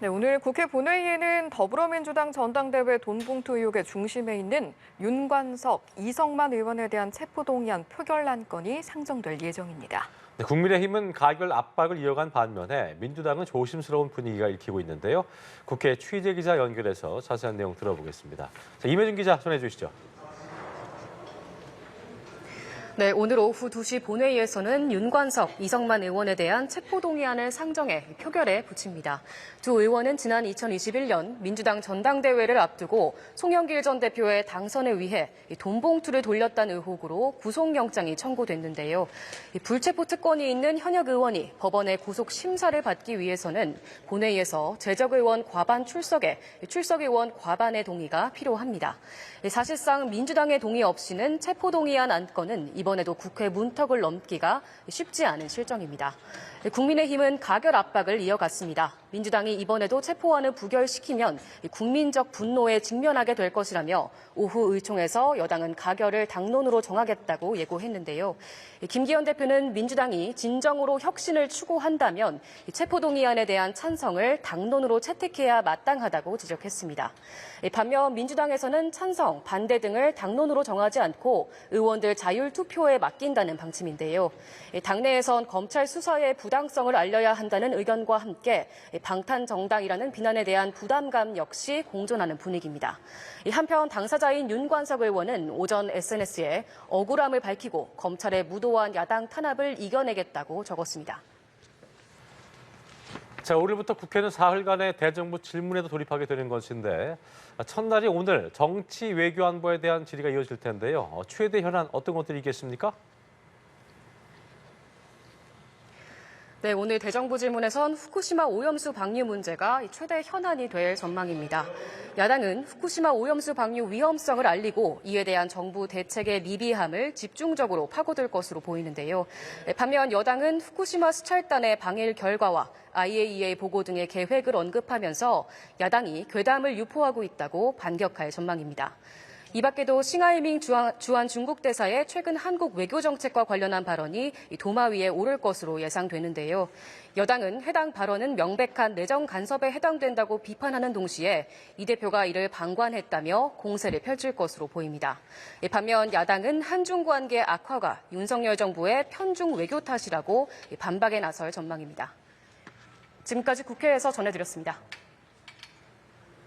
네, 오늘 국회 본회의에는 더불어민주당 전당대회 돈봉투 의혹의 중심에 있는 윤관석, 이성만 의원에 대한 체포동의안 표결안 건이 상정될 예정입니다. 네, 국민의힘은 가결 압박을 이어간 반면에 민주당은 조심스러운 분위기가 읽히고 있는데요. 국회 취재 기자 연결해서 자세한 내용 들어보겠습니다. 자, 임혜준 기자 전해주시죠. 네, 오늘 오후 2시 본회의에서는 윤관석, 이성만 의원에 대한 체포동의안을 상정해 표결에 붙입니다. 두 의원은 지난 2021년 민주당 전당대회를 앞두고 송영길 전 대표의 당선을 위해 돈봉투를 돌렸다는 의혹으로 구속영장이 청구됐는데요. 불체포 특권이 있는 현역 의원이 법원의 구속 심사를 받기 위해서는 본회의에서 재적 의원 과반 출석에 출석 의원 과반의 동의가 필요합니다. 사실상 민주당의 동의 없이는 체포동의안 안건은 이번에도 국회 문턱을 넘기가 쉽지 않은 실정입니다. 국민의힘은 가결 압박을 이어갔습니다. 민주당이 이번에도 체포안을 부결시키면 국민적 분노에 직면하게 될 것이라며 오후 의총에서 여당은 가결을 당론으로 정하겠다고 예고했는데요. 김기현 대표는 민주당이 진정으로 혁신을 추구한다면 체포동의안에 대한 찬성을 당론으로 채택해야 마땅하다고 지적했습니다. 반면 민주당에서는 찬성, 반대 등을 당론으로 정하지 않고 의원들 자율투표에 맡긴다는 방침인데요. 당내에선 검찰 수사의 부당성을 알려야 한다는 의견과 함께 방탄정당이라는 비난에 대한 부담감 역시 공존하는 분위기입니다. 한편 당사자인 윤관석 의원은 오전 SNS에 억울함을 밝히고 검찰의 무도한 야당 탄압을 이겨내겠다고 적었습니다. 자, 오늘부터 국회는 사흘간의 대정부 질문에도 돌입하게 되는 것인데 첫날이 오늘 정치 외교 안보에 대한 질의가 이어질 텐데요. 최대 현안 어떤 것들이 있겠습니까? 네, 오늘 대정부 질문에선 후쿠시마 오염수 방류 문제가 최대 현안이 될 전망입니다. 야당은 후쿠시마 오염수 방류 위험성을 알리고 이에 대한 정부 대책의 미비함을 집중적으로 파고들 것으로 보이는데요. 반면 여당은 후쿠시마 수찰단의 방일 결과와 IAEA 보고 등의 계획을 언급하면서 야당이 괴담을 유포하고 있다고 반격할 전망입니다. 이 밖에도 싱하이밍 주한 중국 대사의 최근 한국 외교 정책과 관련한 발언이 도마 위에 오를 것으로 예상되는데요. 여당은 해당 발언은 명백한 내정 간섭에 해당된다고 비판하는 동시에 이 대표가 이를 방관했다며 공세를 펼칠 것으로 보입니다. 반면 야당은 한중 관계 악화가 윤석열 정부의 편중 외교 탓이라고 반박에 나설 전망입니다. 지금까지 국회에서 전해드렸습니다.